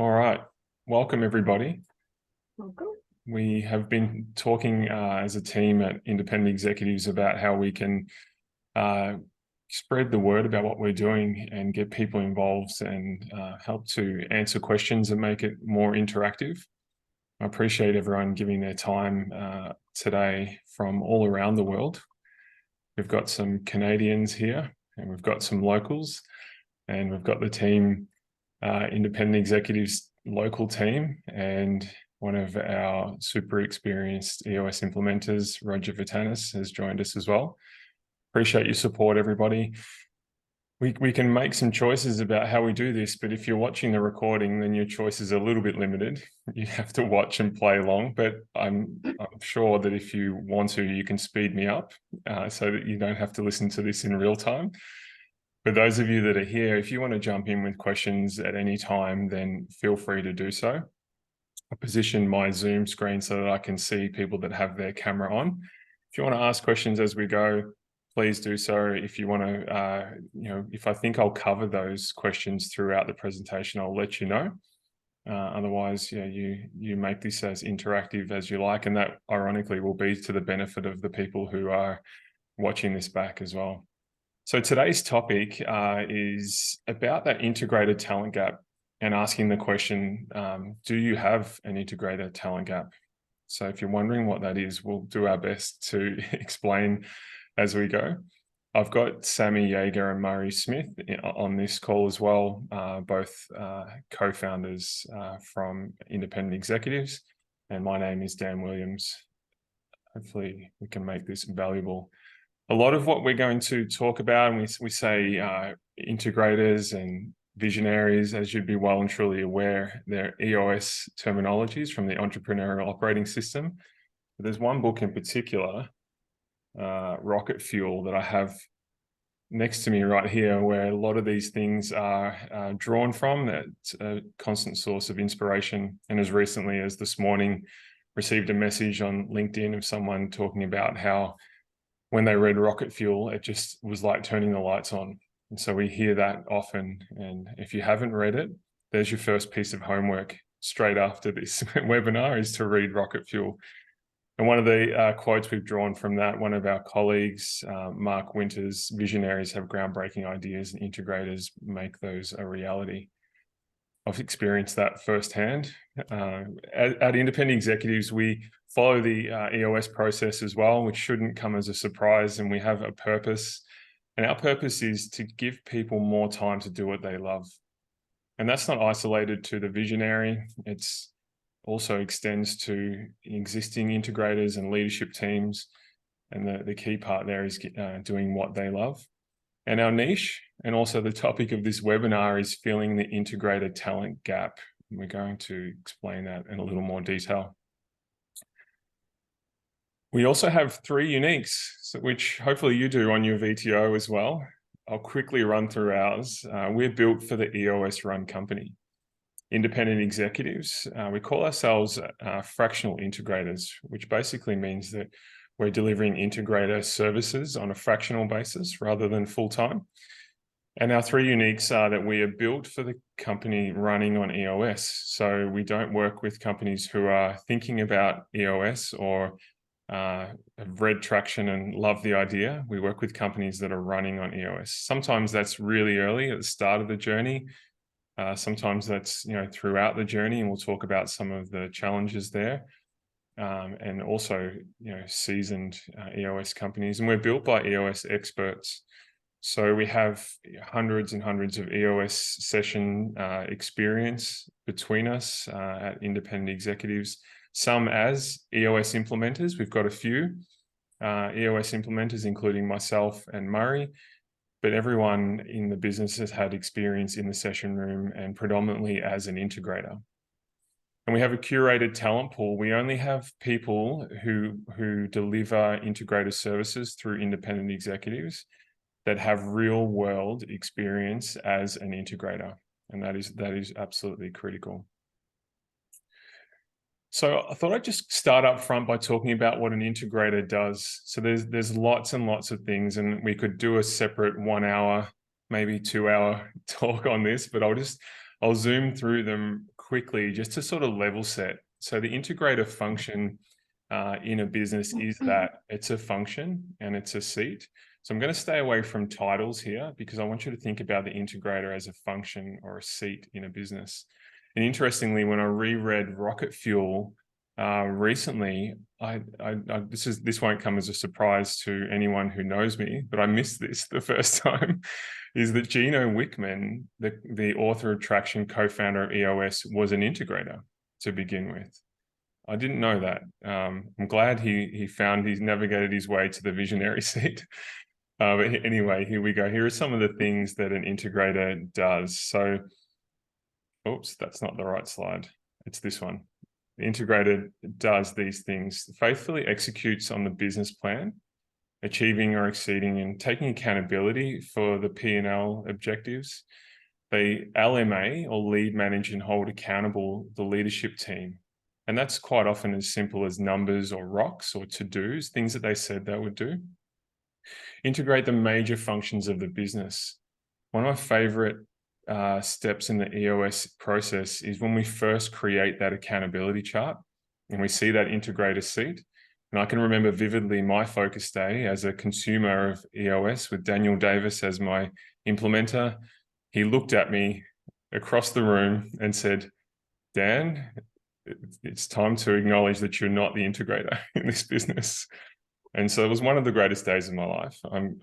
All right. Welcome, everybody. Welcome. We have been talking as a team at Independent Executives about how we can spread the word about what we're doing and get people involved and help to answer questions and make it more interactive. I appreciate everyone giving their time today from all around the world. We've got some Canadians here and we've got some locals, and we've got the team, Independent Executives local team, and one of our super experienced EOS implementers, Roger Vitanis, has joined us as well. Appreciate your support, everybody. We can make some choices about how we do this, but if you're watching the recording, then your choice is a little bit limited. You have to watch and play along, but I'm sure that if you want to, you can speed me up so that you don't have to listen to this in real time. For those of you that are here, if you want to jump in with questions at any time, then feel free to do so. I position my Zoom screen so that I can see people that have their camera on. If you want to ask questions as we go, please do so. If you want to, if I think I'll cover those questions throughout the presentation, I'll let you know. Otherwise, you make this as interactive as you like, and that ironically will be to the benefit of the people who are watching this back as well. So today's topic is about that integrated talent gap and asking the question, do you have an integrated talent gap? So if you're wondering what that is, we'll do our best to explain as we go. I've got Sammy Yeager and Murray Smith on this call as well, both co-founders from Independent Executives, and my name is Dan Williams. Hopefully we can make this valuable. A lot of what we're going to talk about, and we say integrators and visionaries, as you'd be well and truly aware, they're EOS terminologies from the Entrepreneurial Operating System. But there's one book in particular, Rocket Fuel, that I have next to me right here, where a lot of these things are drawn from. That's a constant source of inspiration. And as recently as this morning, received a message on LinkedIn of someone talking about how when they read Rocket Fuel, it just was like turning the lights on. And so we hear that often. And if you haven't read it, there's your first piece of homework straight after this webinar, is to read Rocket Fuel. And one of the quotes we've drawn from that, one of our colleagues, Mark Winters, visionaries have groundbreaking ideas and integrators make those a reality. I've experienced that firsthand. At Independent Executives, we follow the EOS process as well, which shouldn't come as a surprise, and we have a purpose. And our purpose is to give people more time to do what they love. And that's not isolated to the visionary. It's also extends to existing integrators and leadership teams. And the key part there is doing what they love. And our niche, and also the topic of this webinar, is filling the integrated talent gap. And we're going to explain that in a little more detail. We also have 3 uniques, which hopefully you do on your VTO as well. I'll quickly run through ours. We're built for the EOS run company. Independent Executives, we call ourselves fractional integrators, which basically means that we're delivering integrator services on a fractional basis rather than full-time. And our 3 uniques are that we are built for the company running on EOS. So we don't work with companies who are thinking about EOS or have read traction and love the idea. We work with companies that are running on EOS. Sometimes that's really early at the start of the journey. Sometimes that's throughout the journey, and we'll talk about some of the challenges there. And also seasoned EOS companies, and we're built by EOS experts. So we have hundreds and hundreds of EOS session experience between us at Independent Executives. Some as EOS implementers. We've got a few EOS implementers, including myself and Murray, but everyone in the business has had experience in the session room and predominantly as an integrator. And we have a curated talent pool. We only have people who deliver integrator services through Independent Executives that have real world experience as an integrator. And that is absolutely critical. So I thought I'd just start up front by talking about what an integrator does. So there's lots and lots of things, and we could do a separate 1 hour, maybe 2 hour talk on this, but I'll zoom through them quickly just to sort of level set. So the integrator function in a business is that it's a function and it's a seat. So I'm going to stay away from titles here because I want you to think about the integrator as a function or a seat in a business. And interestingly, when I reread Rocket Fuel recently, this won't come as a surprise to anyone who knows me, but I missed this the first time, is that Gino Wickman, the author of Traction, co-founder of EOS, was an integrator to begin with. I didn't know that. I'm glad he's navigated his way to the visionary seat. But anyway, here we go. Here are some of the things that an integrator does. So, oops, that's not the right slide. It's this one. The integrator does these things, faithfully executes on the business plan, achieving or exceeding and taking accountability for the P&L objectives. They LMA, or lead, manage and hold accountable the leadership team. And that's quite often as simple as numbers or rocks or to-dos, things that they said they would do. Integrate the major functions of the business. One of my favorite steps in the EOS process is when we first create that accountability chart and we see that integrator seat. And I can remember vividly my focus day as a consumer of EOS with Daniel Davis as my implementer. He looked at me across the room and said, Dan, it's time to acknowledge that you're not the integrator in this business. And so it was one of the greatest days of my life.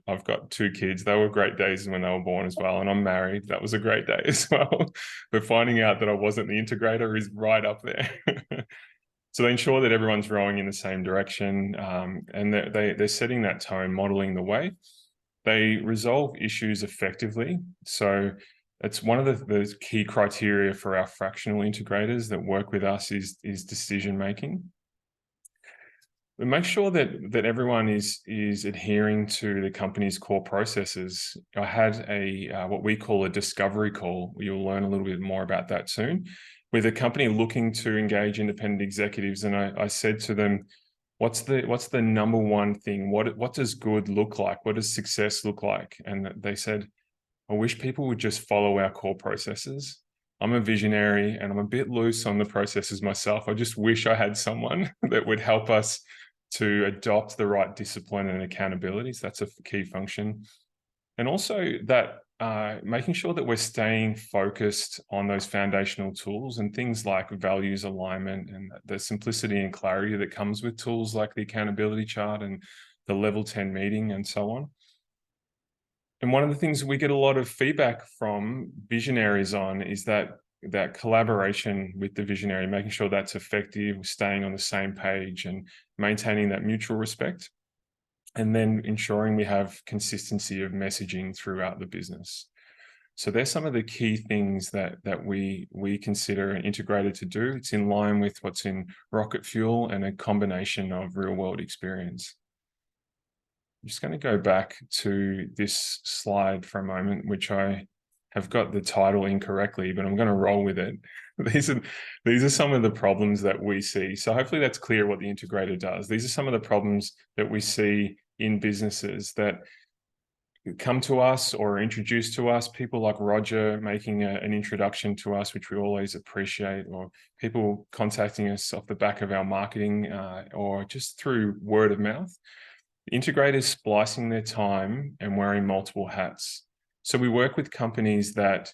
I've got 2 kids. They were great days when they were born as well. And I'm married. That was a great day as well. But finding out that I wasn't the integrator is right up there. So they ensure that everyone's rowing in the same direction. And they're setting that tone, modeling the way. They resolve issues effectively. So it's one of the key criteria for our fractional integrators that work with us is decision making. We make sure that everyone is adhering to the company's core processes. I had what we call a discovery call. You'll learn a little bit more about that soon, with a company looking to engage independent executives. And I said to them, what's the number one thing? What does good look like? What does success look like? And they said, I wish people would just follow our core processes. I'm a visionary and I'm a bit loose on the processes myself. I just wish I had someone that would help us to adopt the right discipline and accountability. So that's a key function. And also that making sure that we're staying focused on those foundational tools and things like values alignment and the simplicity and clarity that comes with tools like the accountability chart and the level 10 meeting and so on. And one of the things we get a lot of feedback from visionaries on is that collaboration with the visionary, making sure that's effective, staying on the same page and maintaining that mutual respect, and then ensuring we have consistency of messaging throughout the business. So there's some of the key things that we consider an integrator to do. It's in line with what's in Rocket Fuel and a combination of real world experience. I'm just going to go back to this slide for a moment, which I have got the title incorrectly, but I'm going to roll with it. These are some of the problems that we see. So hopefully that's clear what the integrator does. These are some of the problems that we see in businesses that come to us or are introduced to us, people like Roger making an introduction to us, which we always appreciate, or people contacting us off the back of our marketing or just through word of mouth. The integrators splicing their time and wearing multiple hats. So we work with companies that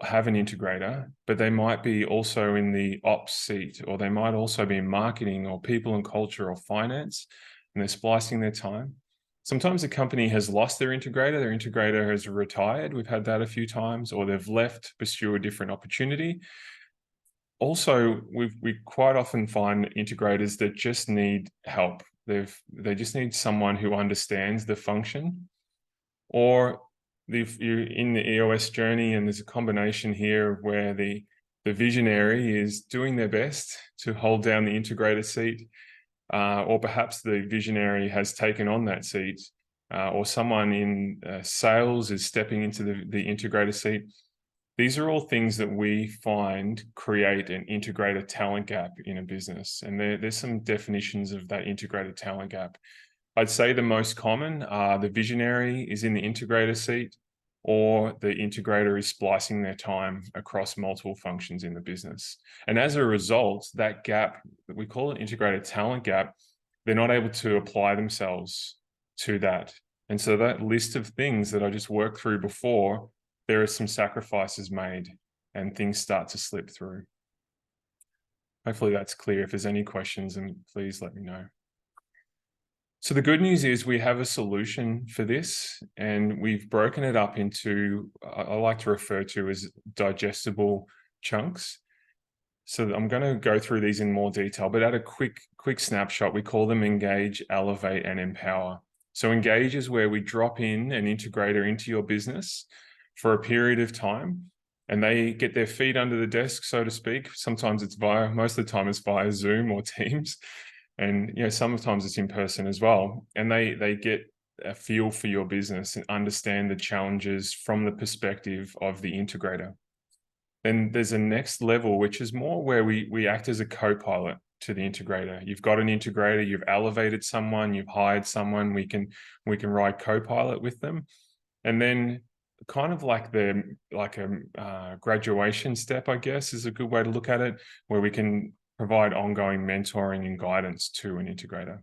have an integrator, but they might be also in the ops seat, or they might also be in marketing or people and culture or finance, and they're splicing their time. Sometimes the company has lost their integrator has retired. We've had that a few times, or they've left to pursue a different opportunity. Also, we quite often find integrators that just need help. They just need someone who understands the function, or if you're in the EOS journey and there's a combination here where the visionary is doing their best to hold down the integrator seat, or perhaps the visionary has taken on that seat, or someone in sales is stepping into the integrator seat. These are all things that we find create an integrator talent gap in a business. And there's some definitions of that integrator talent gap. I'd say the most common are the visionary is in the integrator seat, or the integrator is splicing their time across multiple functions in the business. And as a result, that gap, we call it integrator talent gap, they're not able to apply themselves to that. And so that list of things that I just worked through before, there are some sacrifices made and things start to slip through. Hopefully that's clear. If there's any questions, then please let me know. So the good news is we have a solution for this, and we've broken it up into, I like to refer to as digestible chunks. So I'm going to go through these in more detail, but at a quick snapshot, we call them engage, elevate, and empower. So engage is where we drop in an integrator into your business for a period of time, and they get their feet under the desk, so to speak. Sometimes it's most of the time it's via Zoom or Teams. And sometimes it's in person as well. And they get a feel for your business and understand the challenges from the perspective of the integrator. Then there's a next level, which is more where we act as a co-pilot to the integrator. You've got an integrator, you've elevated someone, you've hired someone, we can ride co-pilot with them. And then kind of like a graduation step, I guess, is a good way to look at it, where we can provide ongoing mentoring and guidance to an integrator.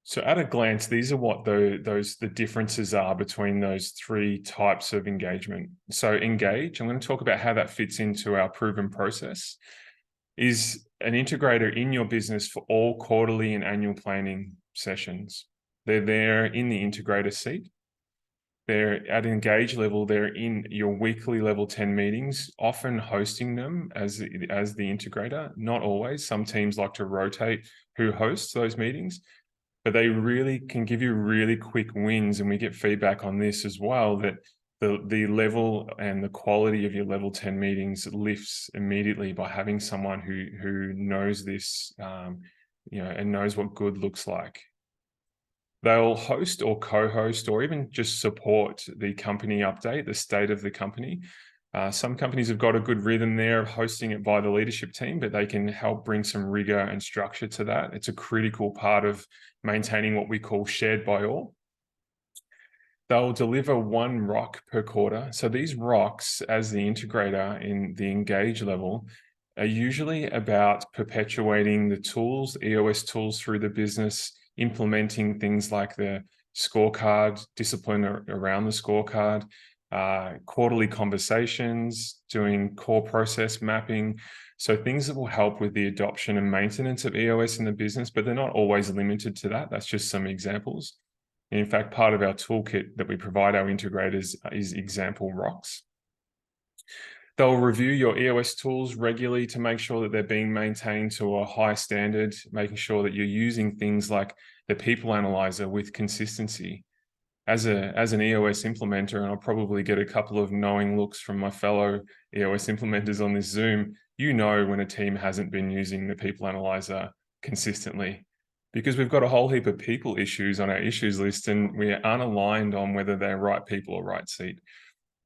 So at a glance, these are what the differences are between those three types of engagement. So engage, I'm going to talk about how that fits into our proven process, is an integrator in your business for all quarterly and annual planning sessions. They're there in the integrator seat. They're at engage level, they're in your weekly level 10 meetings, often hosting them as the integrator. Not always. Some teams like to rotate who hosts those meetings, but they really can give you really quick wins. And we get feedback on this as well, that the level and the quality of your level 10 meetings lifts immediately by having someone who knows this, and knows what good looks like. They'll host or co-host or even just support the company update, the state of the company. Some companies have got a good rhythm there of hosting it by the leadership team, but they can help bring some rigor and structure to that. It's a critical part of maintaining what we call shared by all. They'll deliver one rock per quarter. So these rocks, as the integrator in the engage level, are usually about perpetuating the tools, EOS tools through the business, implementing things like the scorecard, discipline around the scorecard, quarterly conversations, doing core process mapping. So things that will help with the adoption and maintenance of EOS in the business, but they're not always limited to that. That's just some examples. And in fact, part of our toolkit that we provide our integrators is example rocks. They'll review your EOS tools regularly to make sure that they're being maintained to a high standard, making sure that you're using things like the people analyzer with consistency. As an EOS implementer, and I'll probably get a couple of knowing looks from my fellow EOS implementers on this Zoom, when a team hasn't been using the people analyzer consistently, because we've got a whole heap of people issues on our issues list and we aren't aligned on whether they're right people or right seat.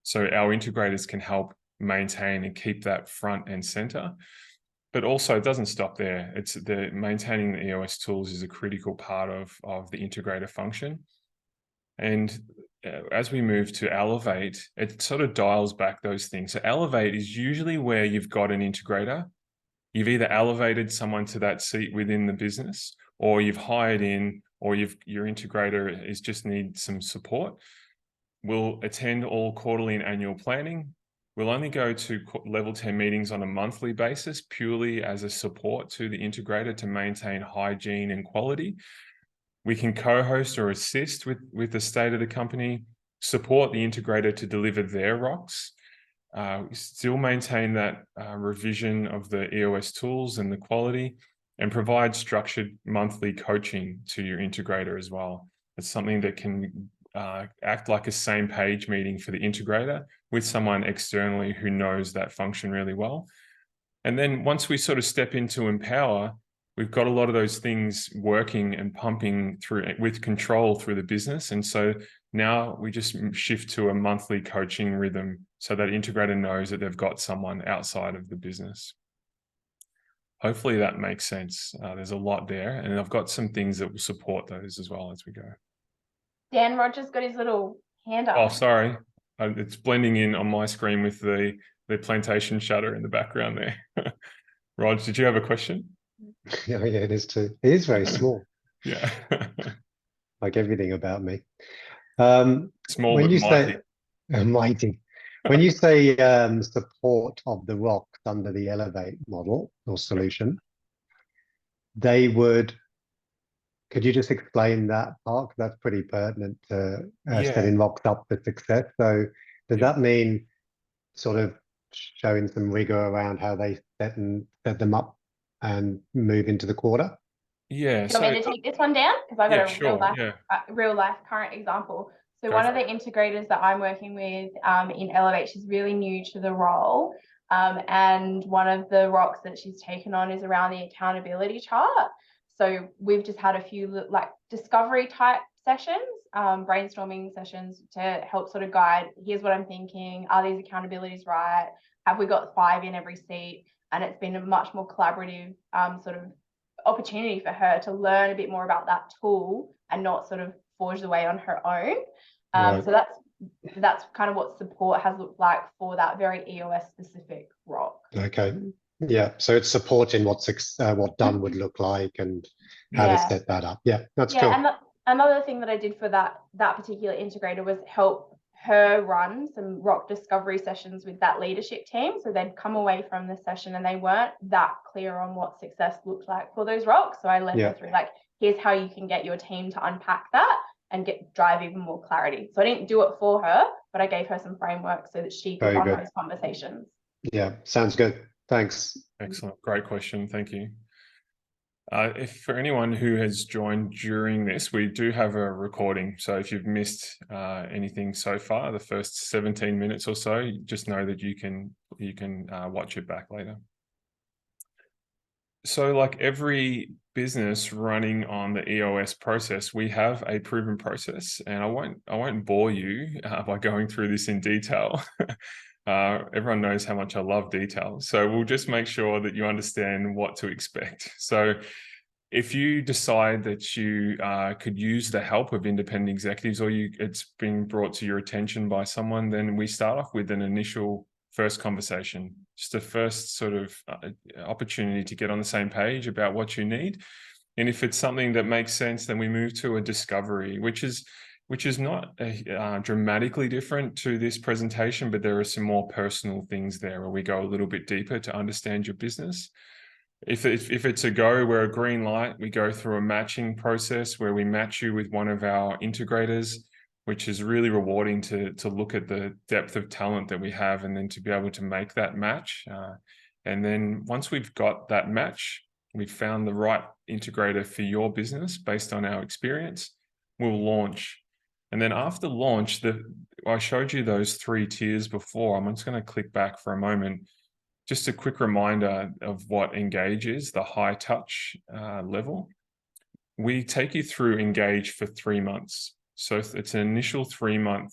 So our integrators can help maintain and keep that front and center. But also it doesn't stop there. It's maintaining the EOS tools is a critical part of the integrator function. And as we move to elevate, it sort of dials back those things. So elevate is usually where you've got an integrator. You've either elevated someone to that seat within the business, or you've hired in, or your integrator just needs some support. We'll attend all quarterly and annual planning. We'll only go to level 10 meetings on a monthly basis, purely as a support to the integrator to maintain hygiene and quality. We can co-host or assist with the state of the company, support the integrator to deliver their rocks, still maintain that revision of the EOS tools and the quality, and provide structured monthly coaching to your integrator as well. It's something that can act like a same page meeting for the integrator with someone externally who knows that function really well. And then once we sort of step into empower, we've got a lot of those things working and pumping through with control through the business. And so now we just shift to a monthly coaching rhythm so that integrator knows that they've got someone outside of the business. Hopefully that makes sense. There's a lot there, and I've got some things that will support those as well as we go. Dan, Roger's got his little hand up. Oh, sorry. It's blending in on my screen with the plantation shutter in the background there. Rog, did you have a question? Oh, yeah, it is too. It is very small, Yeah. like everything about me. Small When but you mighty. say mighty, when you say support of the rocks under the Elevate model or solution, they would. Could you just explain that part? 'Cause that's pretty pertinent to Yeah. setting rocks up for success. So does that mean sort of showing some rigor around how they set them up and move into the quarter? Yeah. Do you want me to take this one down? Because I've got a sure. real life current example. So Go one of for the integrators that I'm working with in Elevate, she's really new to the role. And one of the rocks that she's taken on is around the accountability chart. So we've just had a few like discovery type sessions, brainstorming sessions to help sort of guide, here's what I'm thinking, are these accountabilities right? Have we got 5 in every seat? And it's been a much more collaborative sort of opportunity for her to learn a bit more about that tool and not sort of forge the way on her own. Right. So that's kind of what support has looked like for that very EOS specific rock. Okay. Yeah. So it's supporting what done would look like and how to set that up. Yeah, that's cool. And another thing that I did for that particular integrator was help her run some rock discovery sessions with that leadership team. So they'd come away from the session and they weren't that clear on what success looked like for those rocks. So I led her through like, here's how you can get your team to unpack that and drive even more clarity. So I didn't do it for her, but I gave her some framework so that she could run those conversations. Yeah, sounds good. Thanks. Excellent. Great question. Thank you. If for anyone who has joined during this, we do have a recording. So if you've missed anything so far, the first 17 minutes or so, just know that you can watch it back later. So like every business running on the EOS process, we have a proven process, and I won't bore you by going through this in detail. Everyone knows how much I love detail. So we'll just make sure that you understand what to expect. So if you decide that you could use the help of independent executives, or it's been brought to your attention by someone, then we start off with an initial first conversation, just a first sort of opportunity to get on the same page about what you need. And if it's something that makes sense, then we move to a discovery, which is not dramatically different to this presentation, but there are some more personal things there where we go a little bit deeper to understand your business. If it's a go, we're a green light, we go through a matching process where we match you with one of our integrators, which is really rewarding to look at the depth of talent that we have and then to be able to make that match. And then once we've got that match, we've found the right integrator for your business based on our experience, we'll launch. And then after launch, I showed you those 3 tiers before. I'm just going to click back for a moment. Just a quick reminder of what Engage is, the high touch level. We take you through Engage for 3 months. So it's an initial 3-month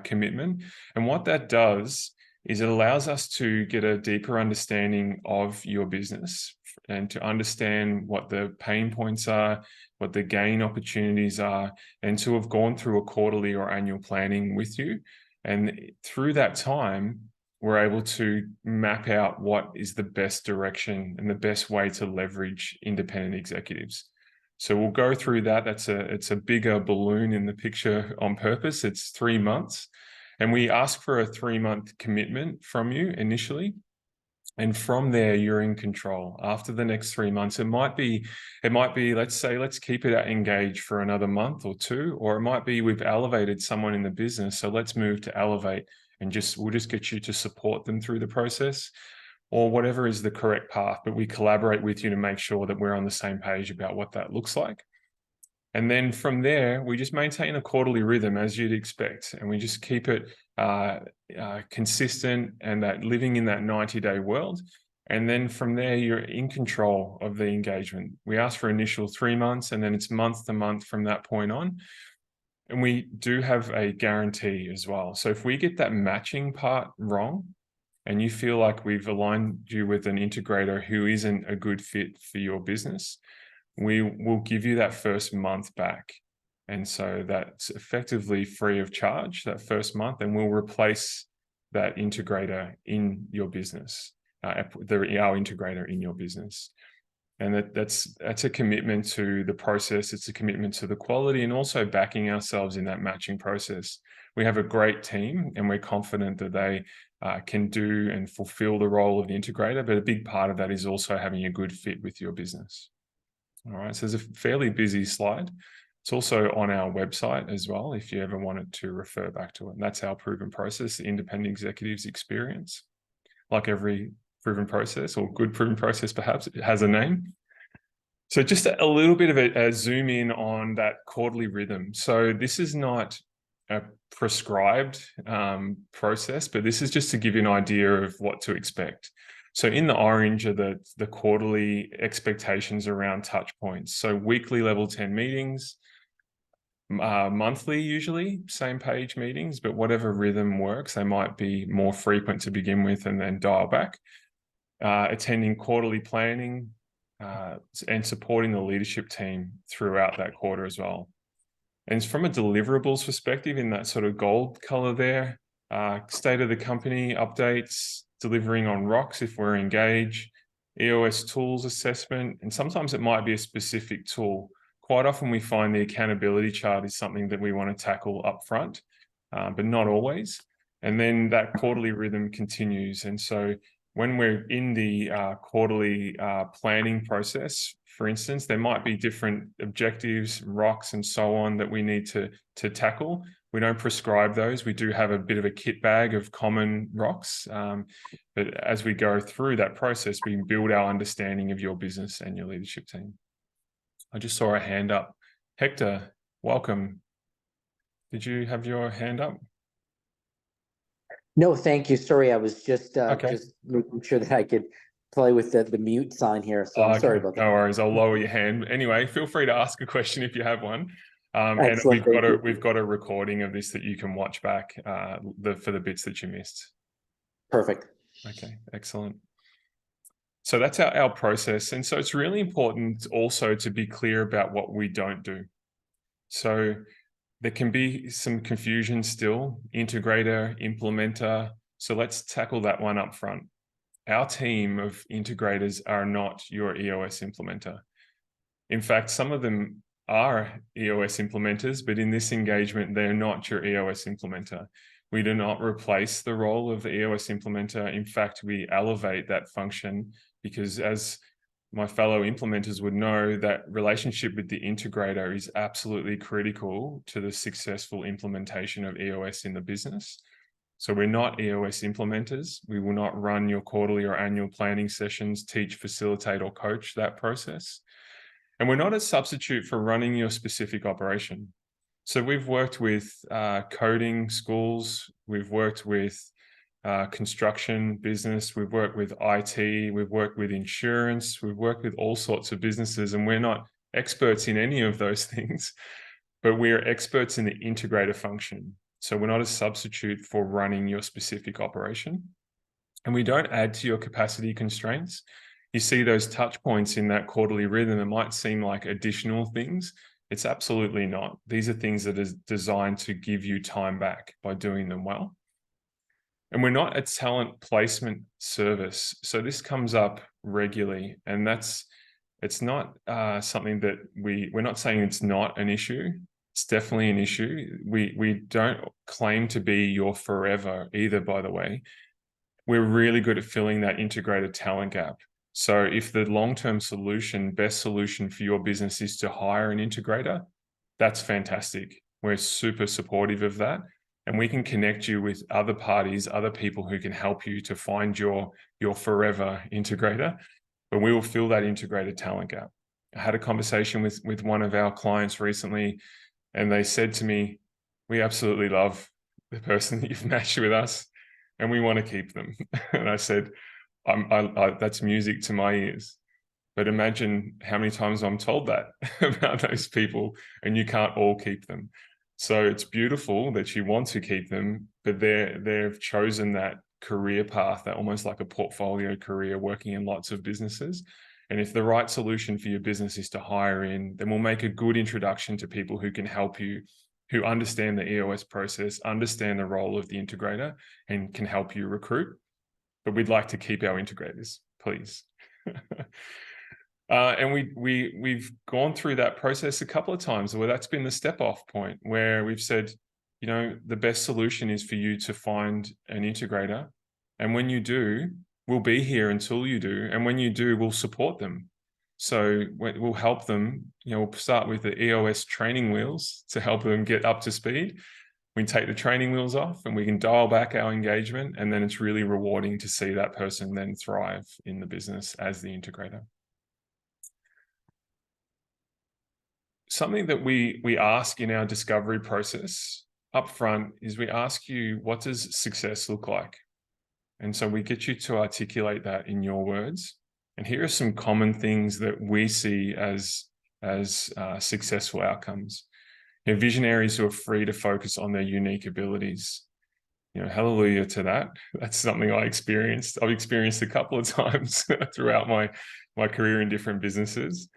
commitment. And what that does is it allows us to get a deeper understanding of your business and to understand what the pain points are, what the gain opportunities are, and to have gone through a quarterly or annual planning with you. And through that time, we're able to map out what is the best direction and the best way to leverage independent executives. So we'll go through that. It's a bigger balloon in the picture on purpose. It's 3 months. And we ask for a 3-month commitment from you initially. And from there, you're in control. After the next 3 months, it might be, let's keep it at Engage for another month or 2, or it might be we've elevated someone in the business. So let's move to Elevate and we'll just get you to support them through the process, or whatever is the correct path, but we collaborate with you to make sure that we're on the same page about what that looks like. And then from there, we just maintain a quarterly rhythm as you'd expect. And we just keep it consistent and that living in that 90-day world. And then from there, you're in control of the engagement. We ask for initial 3 months, and then it's month to month from that point on. And we do have a guarantee as well. So if we get that matching part wrong, and you feel like we've aligned you with an integrator who isn't a good fit for your business, we will give you that first month back. And so that's effectively free of charge that first month, and we'll replace that integrator in your business, our integrator in your business. And that's a commitment to the process. It's a commitment to the quality, and also backing ourselves in that matching process. We have a great team, and we're confident that they can do and fulfill the role of the integrator. But a big part of that is also having a good fit with your business. All right, so there's a fairly busy slide. It's also on our website as well, if you ever wanted to refer back to it. And that's our proven process, the independent executives experience. Like every proven process, or good proven process perhaps, it has a name. So just a little bit of a zoom in on that quarterly rhythm. So this is not a prescribed process, but this is just to give you an idea of what to expect. So in the orange are the quarterly expectations around touch points. So weekly level 10 meetings, monthly usually, same page meetings, but whatever rhythm works, they might be more frequent to begin with and then dial back. Attending quarterly planning and supporting the leadership team throughout that quarter as well. And from a deliverables perspective, in that sort of gold color there, state of the company updates, delivering on rocks if we're engaged, EOS tools assessment, and sometimes it might be a specific tool. Quite often we find the accountability chart is something that we want to tackle up front, but not always. And then that quarterly rhythm continues. And so when we're in the quarterly planning process, for instance, there might be different objectives, rocks, and so on that we need to tackle. We don't prescribe those. We do have a bit of a kit bag of common rocks. But as we go through that process, we build our understanding of your business and your leadership team. I just saw a hand up. Hector, welcome. Did you have your hand up? No, thank you. Sorry, I was just Okay. just making sure that I could play with the mute sign here. So I'm sorry about that. No worries. I'll lower your hand. Anyway, feel free to ask a question if you have one. And Excellent, we've got a recording of this that you can watch back for the bits that you missed. Perfect. Okay, excellent. So that's our process. And so it's really important also to be clear about what we don't do. So there can be some confusion still, integrator, implementer. So let's tackle that one up front. Our team of integrators are not your EOS implementer. In fact, some of them are EOS implementers, but in this engagement, they're not your EOS implementer. We do not replace the role of the EOS implementer. In fact, we elevate that function, because as my fellow implementers would know, that relationship with the integrator is absolutely critical to the successful implementation of EOS in the business. So we're not EOS implementers. We will not run your quarterly or annual planning sessions, teach, facilitate, or coach that process. And we're not a substitute for running your specific operation. So we've worked with coding schools, we've worked with construction business, we've worked with IT, we've worked with insurance, we've worked with all sorts of businesses, and we're not experts in any of those things, but we're experts in the integrator function. So we're not a substitute for running your specific operation. And we don't add to your capacity constraints. You see those touch points in that quarterly rhythm, it might seem like additional things. It's absolutely not. These are things that are designed to give you time back by doing them well. And we're not a talent placement service. So this comes up regularly, and it's not something that we're not saying it's not an issue. It's definitely an issue. We don't claim to be your forever either, by the way. We're really good at filling that integrated talent gap. So if the long-term solution, best solution for your business is to hire an integrator, that's fantastic. We're super supportive of that. And we can connect you with other parties, other people who can help you to find your forever integrator. But we will fill that integrated talent gap. I had a conversation with one of our clients recently, and they said to me, we absolutely love the person that you've matched with us, and we want to keep them. And I said, that's music to my ears. But imagine how many times I'm told that about those people, and you can't all keep them. So it's beautiful that you want to keep them, but they've chosen that career path, that almost like a portfolio career, working in lots of businesses. And if the right solution for your business is to hire in, then we'll make a good introduction to people who can help you, who understand the EOS process, understand the role of the integrator, and can help you recruit. But we'd like to keep our integrators, please. And we've gone through that process a couple of times where that's been the step off point, where we've said, you know, the best solution is for you to find an integrator. And when you do, we'll be here until you do. And when you do, we'll support them. So we'll help them, you know, we'll start with the EOS training wheels to help them get up to speed. We can take the training wheels off and we can dial back our engagement. And then it's really rewarding to see that person then thrive in the business as the integrator. Something that we ask in our discovery process up front is we ask you, what does success look like? And so we get you to articulate that in your words. And here are some common things that we see as successful outcomes. You know, visionaries who are free to focus on their unique abilities. You know, hallelujah to that. That's something I experienced. I've experienced a couple of times throughout my career in different businesses.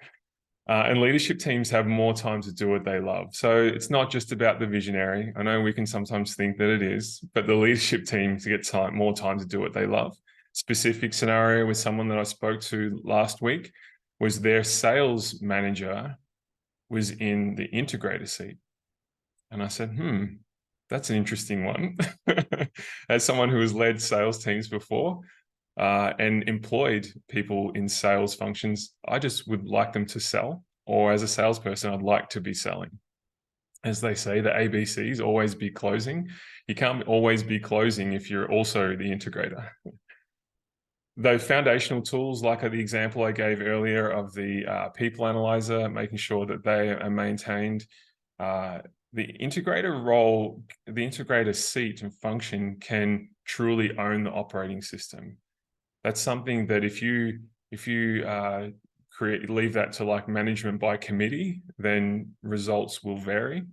And leadership teams have more time to do what they love. So it's not just about the visionary. I know we can sometimes think that it is, but the leadership team to get more time to do what they love. Specific scenario with someone that I spoke to last week was their sales manager was in the integrator seat. And I said, that's an interesting one. As someone who has led sales teams before, and employed people in sales functions, I just would like them to sell, or as a salesperson, I'd like to be selling. As they say, the ABCs, always be closing. You can't always be closing if you're also the integrator. Those foundational tools, like the example I gave earlier of the people analyzer, making sure that they are maintained. The integrator role, the integrator seat and function can truly own the operating system. That's something that if you leave that to like management by committee, then results will vary.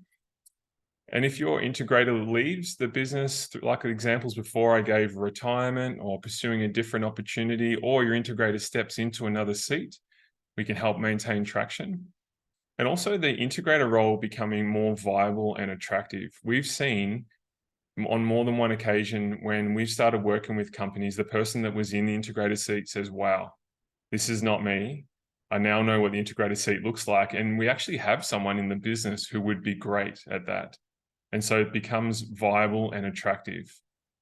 And if your integrator leaves the business, like the examples before I gave, retirement or pursuing a different opportunity, or your integrator steps into another seat, we can help maintain traction. And also the integrator role becoming more viable and attractive. We've seen on more than one occasion when we've started working with companies, the person that was in the integrator seat says, wow, this is not me. I now know what the integrator seat looks like. And we actually have someone in the business who would be great at that. And so it becomes viable and attractive.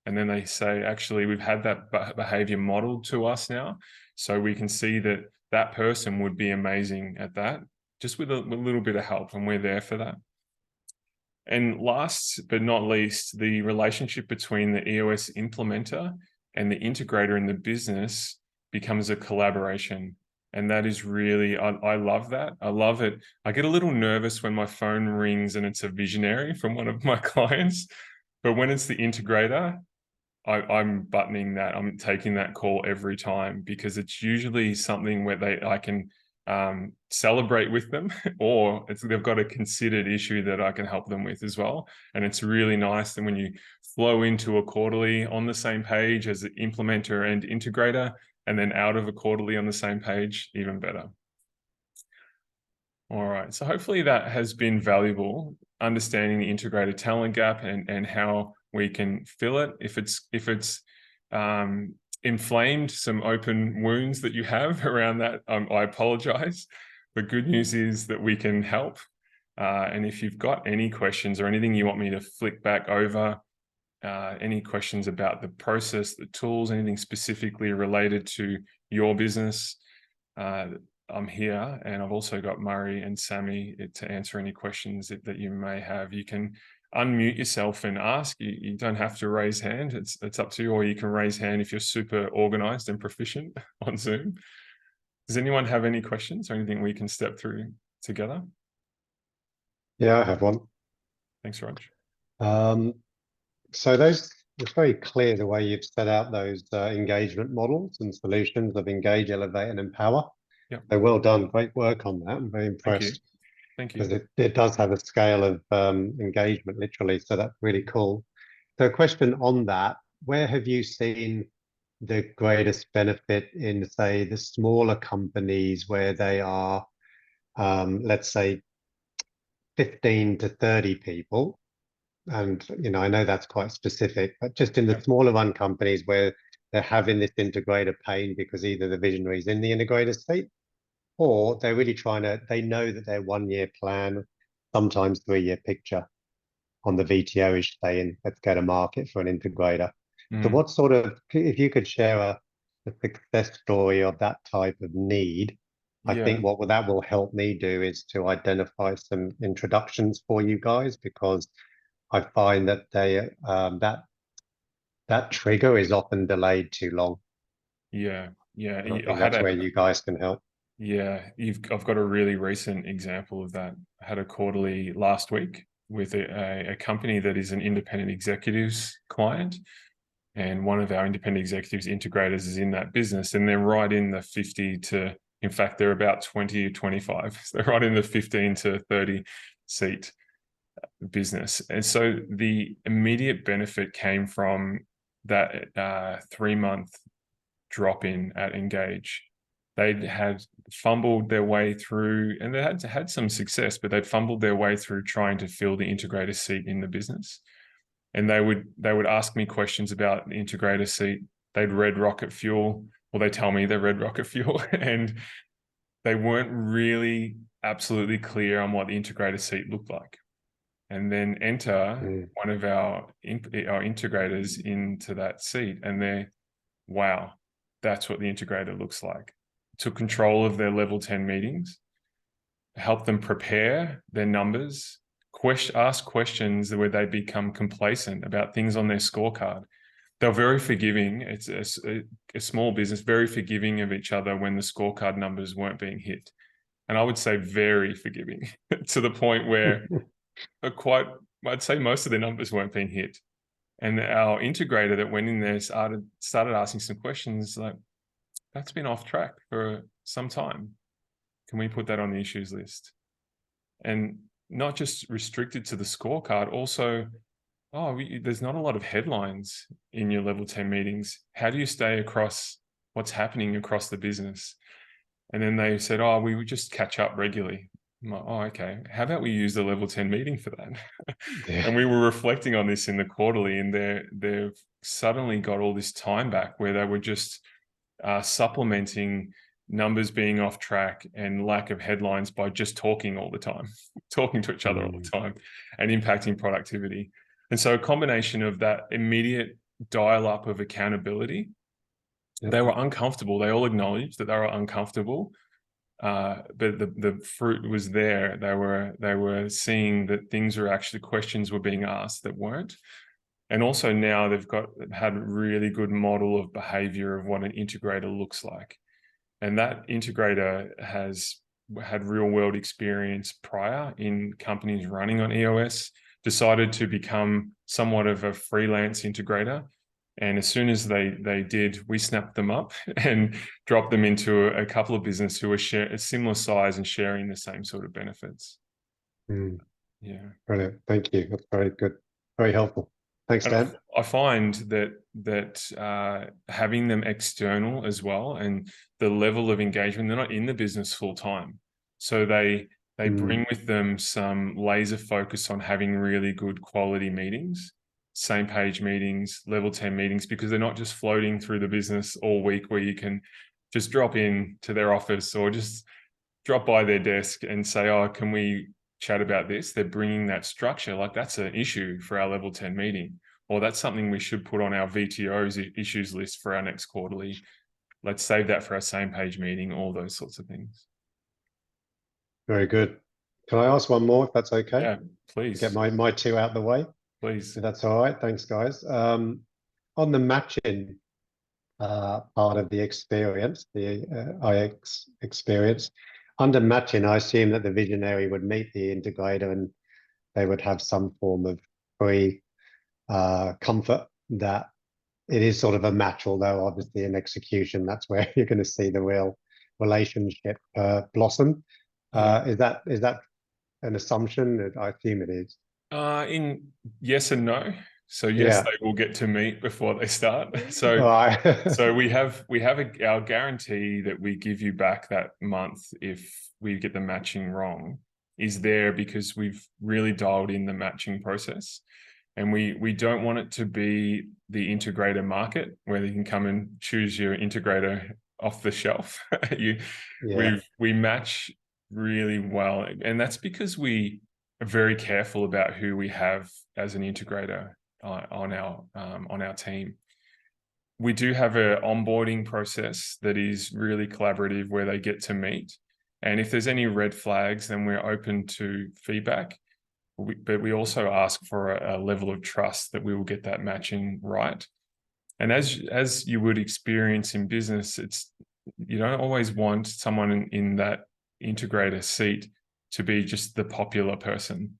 And then they say, actually, we've had that behavior modeled to us now. So we can see that that person would be amazing at that, just with a little bit of help, and we're there for that. And last but not least, the relationship between the EOS implementer and the integrator in the business becomes a collaboration. And that is really, I love that. I love it. I get a little nervous when my phone rings and it's a visionary from one of my clients. But when it's the integrator, I'm buttoning that. I'm taking that call every time, because it's usually something where I can celebrate with them, or they've got a considered issue that I can help them with as well. And it's really nice that when you flow into a quarterly on the same page as the implementer and integrator, and then out of a quarterly on the same page, even better. All right, so hopefully that has been valuable, understanding the integrated talent gap and how we can fill it. If it's inflamed some open wounds that you have around that, I apologize. The good news is that we can help. And if you've got any questions or anything you want me to flick back over, any questions about the process, the tools, anything specifically related to your business, I'm here. And I've also got Murray and Sammy to answer any questions that you may have. You can unmute yourself and ask. You don't have to raise hand. It's up to you, or you can raise hand if you're super organized and proficient on Zoom. Does anyone have any questions or anything we can step through together? Yeah, I have one. Thanks, Raj. So it's very clear the way you've set out those engagement models and solutions of engage, elevate, and empower. Yeah. So well done. Great work on that. I'm very impressed. Thank you. Because it does have a scale of engagement, literally. So that's really cool. So a question on that, where have you seen the greatest benefit in, say, the smaller companies where they are, let's say, 15 to 30 people? And, I know that's quite specific, but just in the smaller run companies where they're having this integrator pain because either the visionary is in the integrator seat, or they're really they know that their 1 year plan, sometimes 3 year picture on the VTO is saying, let's go to market for an integrator. So what sort of, if you could share a success story of that type of need, I think what that will help me do is to identify some introductions for you guys, because I find that that trigger is often delayed too long. Yeah. I think that's where you guys can help. Yeah, I've got a really recent example of that. I had a quarterly last week with a company that is an independent executives client, and one of our independent executives integrators is in that business, and they're right in the 50 to, in fact, they're about 20 or 25. So they're right in the 15 to 30 seat business. And so the immediate benefit came from that 3-month drop in at Engage. They'd had fumbled their way through, and they had some success, but they'd fumbled their way through trying to fill the integrator seat in the business. And they would ask me questions about the integrator seat. They'd read Rocket Fuel, or they tell me they read Rocket Fuel, and they weren't really absolutely clear on what the integrator seat looked like. And then enter one of our integrators into that seat, and they're, wow, that's what the integrator looks like. Took control of their level 10 meetings, helped them prepare their numbers, ask questions where they become complacent about things on their scorecard. They're very forgiving. It's a small business, very forgiving of each other when the scorecard numbers weren't being hit. And I would say very forgiving to the point where I'd say most of their numbers weren't being hit. And our integrator that went in there started asking some questions like, that's been off track for some time. Can we put that on the issues list? And not just restricted to the scorecard, also, there's not a lot of headlines in your level 10 meetings. How do you stay across what's happening across the business? And then they said, we would just catch up regularly. I'm like, okay. How about we use the level 10 meeting for that? Yeah. And we were reflecting on this in the quarterly, and they've suddenly got all this time back where they were just supplementing numbers being off track and lack of headlines by just talking all the time, talking to each other all the time, and impacting productivity. And so a combination of that immediate dial up of accountability, they were uncomfortable. They all acknowledged that they were uncomfortable, but the fruit was there. They were seeing that questions were being asked that weren't. And also now they've had a really good model of behavior of what an integrator looks like. And that integrator has had real world experience prior in companies running on EOS, decided to become somewhat of a freelance integrator. And as soon as they did, we snapped them up and dropped them into a couple of businesses who are a similar size and sharing the same sort of benefits. Yeah. Brilliant. Thank you. That's very good. Very helpful. Thanks, Dan. I find that having them external as well, and the level of engagement, they're not in the business full time. So they bring with them some laser focus on having really good quality meetings, same page meetings, level 10 meetings, because they're not just floating through the business all week where you can just drop in to their office or just drop by their desk and say, can we chat about this? They're bringing that structure, like that's an issue for our level 10 meeting, or that's something we should put on our VTO's issues list for our next quarterly. Let's save that for our same page meeting, all those sorts of things. Very good. Can I ask one more, if that's okay? Yeah, please. Get my two out of the way. Please. If that's all right. Thanks, guys. On the matching part of the experience, the IX experience, under matching, I assume that the visionary would meet the integrator and they would have some form of comfort that it is sort of a match, although obviously in execution, that's where you're going to see the real relationship blossom. Is that an assumption? I assume it is. In yes and no. So yes, Yeah. they will get to meet before they start. So Right. so we have our guarantee that we give you back that month if we get the matching wrong is there because we've really dialed in the matching process. And we don't want it to be the integrator market where you can come and choose your integrator off the shelf. Yeah. We match really well. And that's because we are very careful about who we have as an integrator on our team. We do have an onboarding process that is really collaborative where they get to meet. And if there's any red flags, then we're open to feedback. But we also ask for a level of trust that we will get that matching right. And as you would experience in business, you don't always want someone in that integrator seat to be just the popular person,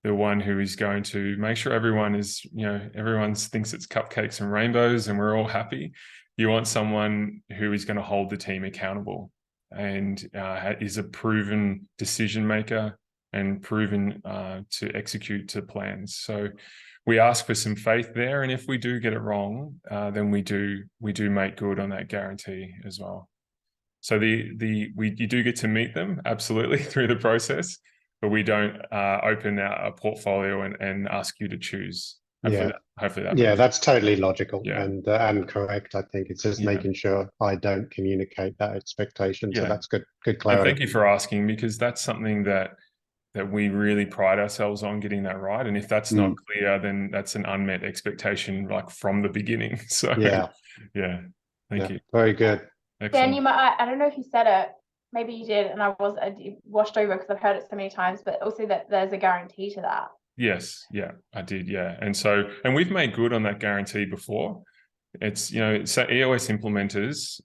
the one who is going to make sure everyone thinks it's cupcakes and rainbows and we're all happy. You want someone who is going to hold the team accountable and is a proven decision maker and proven to execute to plans. So we ask for some faith there, and if we do get it wrong, then we do make good on that guarantee as well. So you do get to meet them absolutely through the process, but we don't open a portfolio and ask you to choose. Hopefully that That's totally logical. Yeah. And correct. I think it's just making sure I don't communicate that expectation. So that's good clarity. And thank you for asking, because that's something that we really pride ourselves on getting that right. And if that's not clear, then that's an unmet expectation, like from the beginning. So thank you. Very good. Dan, I don't know if you said it, maybe you did, and I washed over because I've heard it so many times, but also that there's a guarantee to that. Yes, I did, and we've made good on that guarantee before. It's, so EOS implementers,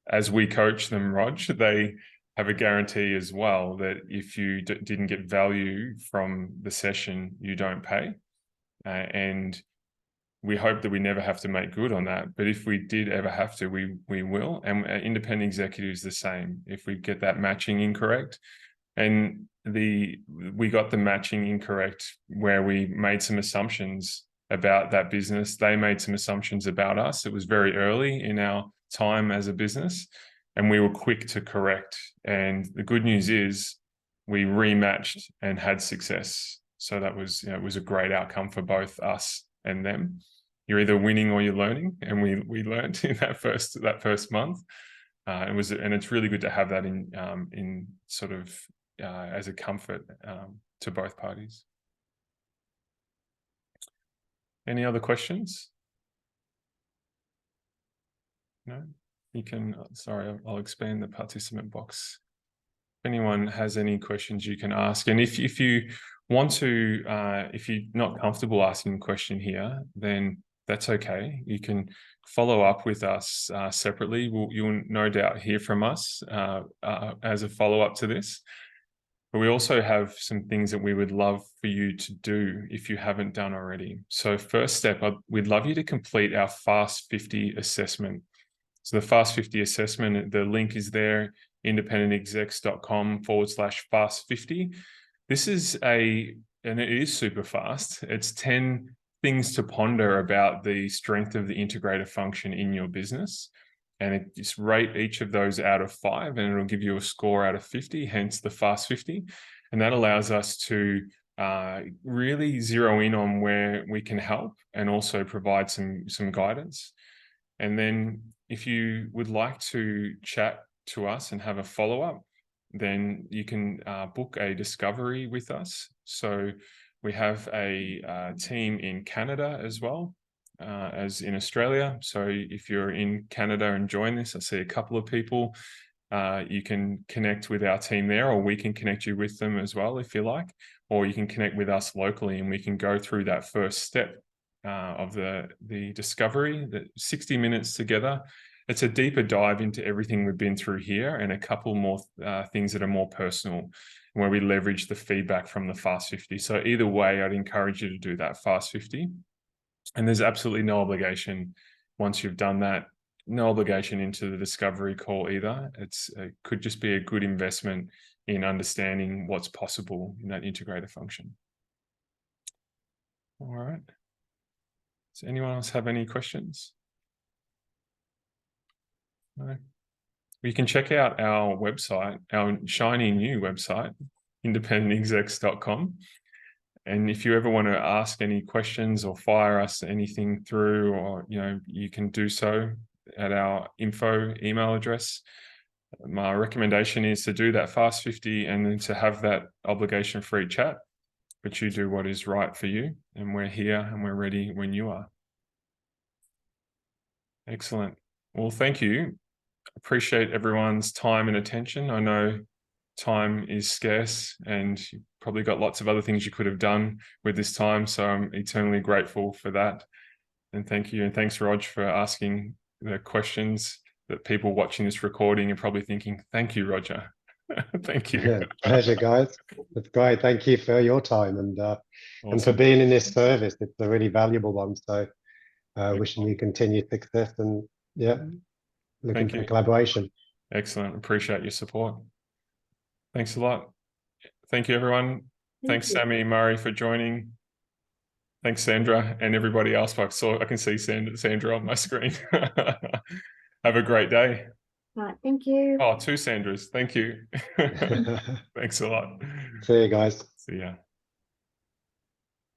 as we coach them, Rog, they have a guarantee as well that if you didn't get value from the session, you don't pay. And we hope that we never have to make good on that. But if we did ever have to, we will. And independent executives the same. If we get that matching incorrect, and we got the matching incorrect where we made some assumptions about that business, they made some assumptions about us. It was very early in our time as a business, and we were quick to correct. And the good news is we rematched and had success. So that was, it was a great outcome for both us and them. You're either winning or you're learning, and we learned in that first month. And it's really good to have that in sort of as a comfort to both parties. Any other questions? No? You can, sorry, I'll expand the participant box. If anyone has any questions, you can ask. And if you want to, if you're not comfortable asking a question here, then that's okay. You can follow up with us separately. You'll no doubt hear from us as a follow-up to this. But we also have some things that we would love for you to do if you haven't done already. So first step, we'd love you to complete our Fast 50 assessment. So the Fast 50 assessment, the link is there, independentexecs.com/fast50. This is and it is super fast. It's 10 things to ponder about the strength of the integrator function in your business. And it just rate each of those out of 5, and it'll give you a score out of 50, hence the Fast 50. And that allows us to really zero in on where we can help and also provide some guidance. And then if you would like to chat to us and have a follow-up, then you can book a discovery with us. So we have a team in Canada as well as in Australia. So if you're in Canada and join this, I see a couple of people. You can connect with our team there, or we can connect you with them as well if you like, or you can connect with us locally and we can go through that first step of the discovery, the 60 minutes together. It's a deeper dive into everything we've been through here, and a couple more things that are more personal, where we leverage the feedback from the Fast 50. So either way, I'd encourage you to do that Fast 50. And there's absolutely no obligation once you've done that, no obligation into the discovery call either. It could just be a good investment in understanding what's possible in that integrator function. All right. Does anyone else have any questions? No. You can check out our website, our shiny new website, independentexecs.com. And if you ever want to ask any questions or fire us anything through, or you can do so at our info email address. My recommendation is to do that Fast 50 and then to have that obligation-free chat, but you do what is right for you, and we're here and we're ready when you are. Excellent. Well, thank you. Appreciate everyone's time and attention. I know time is scarce and you've probably got lots of other things you could have done with this time, so I'm eternally grateful for that. And thank you, and thanks, Rog, for asking the questions that people watching this recording are probably thinking, thank you, Roger. Thank you. Yeah, pleasure, guys. That's great. Thank you for your time and for Awesome. being in this service. It's a really valuable one. So wishing you continued success, and yeah, looking Thank for you. the collaboration. Excellent. Appreciate your support. Thanks a lot. Thank you, everyone. Thanks, you. Sammy, Murray, for joining. Thanks, Sandra, and everybody else. I can see Sandra on my screen. Have a great day. Right, thank you. Oh, two Sandras. Thank you. Thanks a lot. See you guys. See ya.